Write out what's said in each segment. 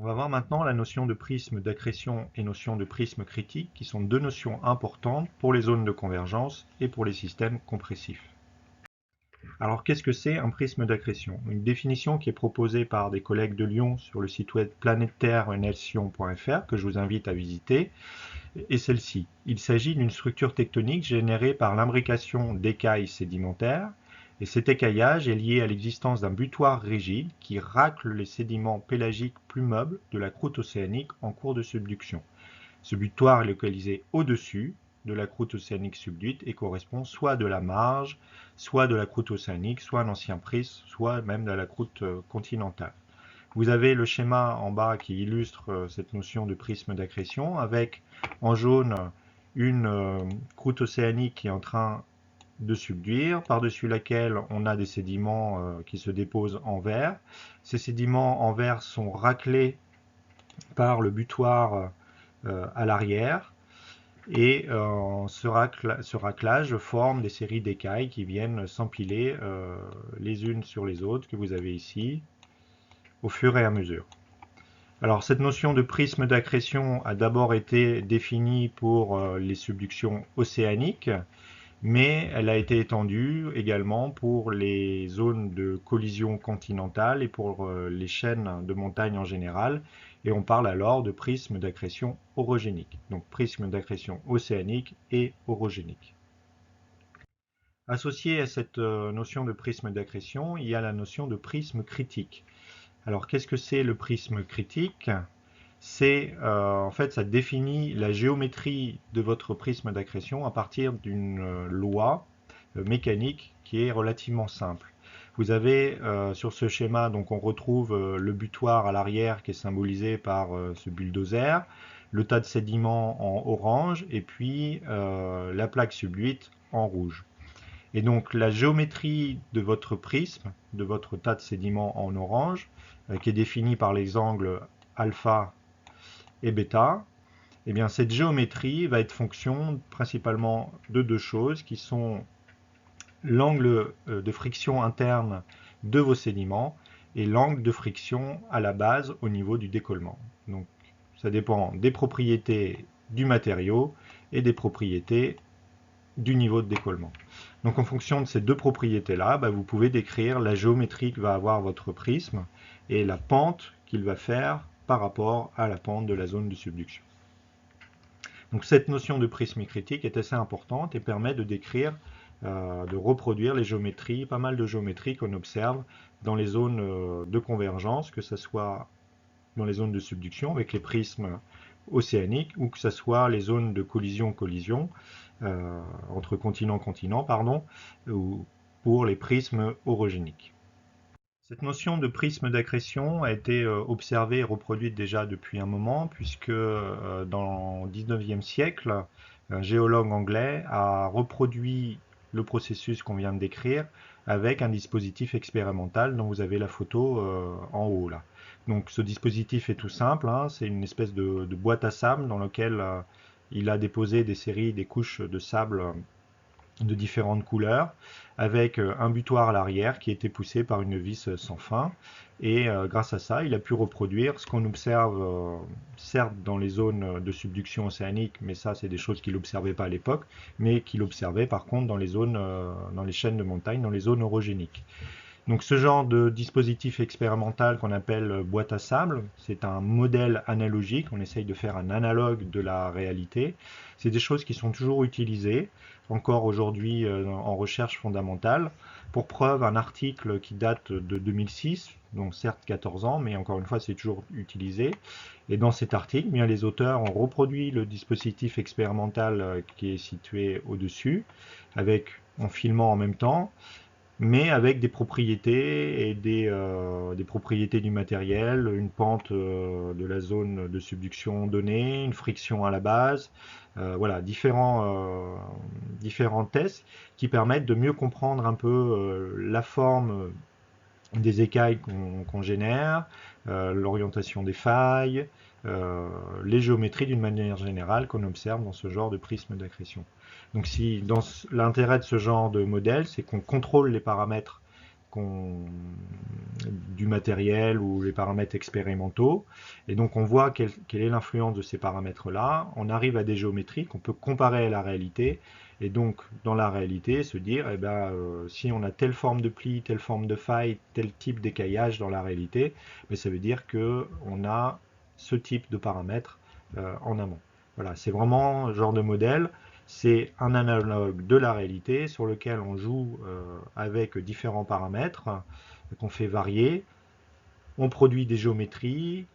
On va voir maintenant la notion de prisme d'accrétion et notion de prisme critique, qui sont deux notions importantes pour les zones de convergence et pour les systèmes compressifs. Alors qu'est-ce que c'est un prisme d'accrétion? Une définition qui est proposée par des collègues de Lyon sur le site web planète-terre-nation.fr que je vous invite à visiter est celle-ci. Il s'agit d'une structure tectonique générée par l'imbrication d'écailles sédimentaires, et cet écaillage est lié à l'existence d'un butoir rigide qui racle les sédiments pélagiques plumeubles de la croûte océanique en cours de subduction. Ce butoir est localisé au-dessus de la croûte océanique subduite et correspond soit de la marge, soit de la croûte océanique, soit un ancien prisme, soit même de la croûte continentale. Vous avez le schéma en bas qui illustre cette notion de prisme d'accrétion avec en jaune une croûte océanique qui est en train de subduire, par-dessus laquelle on a des sédiments qui se déposent en vert. Ces sédiments en vert sont raclés par le butoir à l'arrière et ce raclage forme des séries d'écailles qui viennent s'empiler les unes sur les autres que vous avez ici au fur et à mesure. Alors cette notion de prisme d'accrétion a d'abord été définie pour les subductions océaniques, mais elle a été étendue également pour les zones de collision continentale et pour les chaînes de montagnes en général, et on parle alors de prisme d'accrétion orogénique, donc prisme d'accrétion océanique et orogénique. Associé à cette notion de prisme d'accrétion, il y a la notion de prisme critique. Alors qu'est-ce que c'est le prisme critique? C'est en fait ça définit la géométrie de votre prisme d'accrétion à partir d'une loi mécanique qui est relativement simple. Vous avez sur ce schéma, donc on retrouve le butoir à l'arrière qui est symbolisé par ce bulldozer, le tas de sédiments en orange et puis la plaque subduite en rouge. Et donc la géométrie de votre prisme, de votre tas de sédiments en orange, qui est définie par les angles alpha et bêta, eh bien cette géométrie va être fonction principalement de deux choses qui sont l'angle de friction interne de vos sédiments et l'angle de friction à la base au niveau du décollement. Donc ça dépend des propriétés du matériau et des propriétés du niveau de décollement. Donc en fonction de ces deux propriétés-là, vous pouvez décrire la géométrie que va avoir votre prisme et la pente qu'il va faire par rapport à la pente de la zone de subduction. Donc cette notion de prisme critique est assez importante et permet de décrire, de reproduire les géométries, pas mal de géométries qu'on observe dans les zones de convergence, que ce soit dans les zones de subduction avec les prismes océaniques ou que ce soit les zones de collision-collision entre continent-continent, ou pour les prismes orogéniques. Cette notion de prisme d'accrétion a été observée et reproduite déjà depuis un moment, puisque dans le 19e siècle, un géologue anglais a reproduit le processus qu'on vient de décrire avec un dispositif expérimental dont vous avez la photo en haut là. Donc ce dispositif est tout simple, hein, c'est une espèce de boîte à sable dans laquelle il a déposé des couches de sable de différentes couleurs, avec un butoir à l'arrière qui était poussé par une vis sans fin. Et grâce à ça, il a pu reproduire ce qu'on observe, certes dans les zones de subduction océanique, mais ça, c'est des choses qu'il n'observait pas à l'époque, mais qu'il observait par contre dans les zones, dans les chaînes de montagnes, dans les zones orogéniques. Donc ce genre de dispositif expérimental qu'on appelle boîte à sable, c'est un modèle analogique, on essaye de faire un analogue de la réalité. C'est des choses qui sont toujours utilisées, encore aujourd'hui en recherche fondamentale. Pour preuve, un article qui date de 2006, donc certes 14 ans, mais encore une fois c'est toujours utilisé. Et dans cet article, bien, les auteurs ont reproduit le dispositif expérimental qui est situé au-dessus, en filmant en même temps, mais avec des propriétés et des propriétés du matériel, une pente de la zone de subduction donnée, une friction à la base, voilà, différents tests qui permettent de mieux comprendre un peu la forme des écailles qu'on génère, l'orientation des failles, les géométries d'une manière générale qu'on observe dans ce genre de prisme d'accrétion. Donc si l'intérêt de ce genre de modèle, c'est qu'on contrôle les paramètres du matériel ou les paramètres expérimentaux. Et donc on voit quelle est l'influence de ces paramètres-là. On arrive à des géométries qu'on peut comparer à la réalité. Et donc dans la réalité, se dire, eh ben, si on a telle forme de pli, telle forme de faille, tel type d'écaillage dans la réalité, mais ça veut dire qu'on a ce type de paramètres en amont. Voilà, c'est vraiment un genre de modèle. C'est un analogue de la réalité sur lequel on joue avec différents paramètres qu'on fait varier. On produit des géométries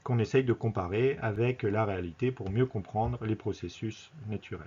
qu'on essaye de comparer avec la réalité pour mieux comprendre les processus naturels.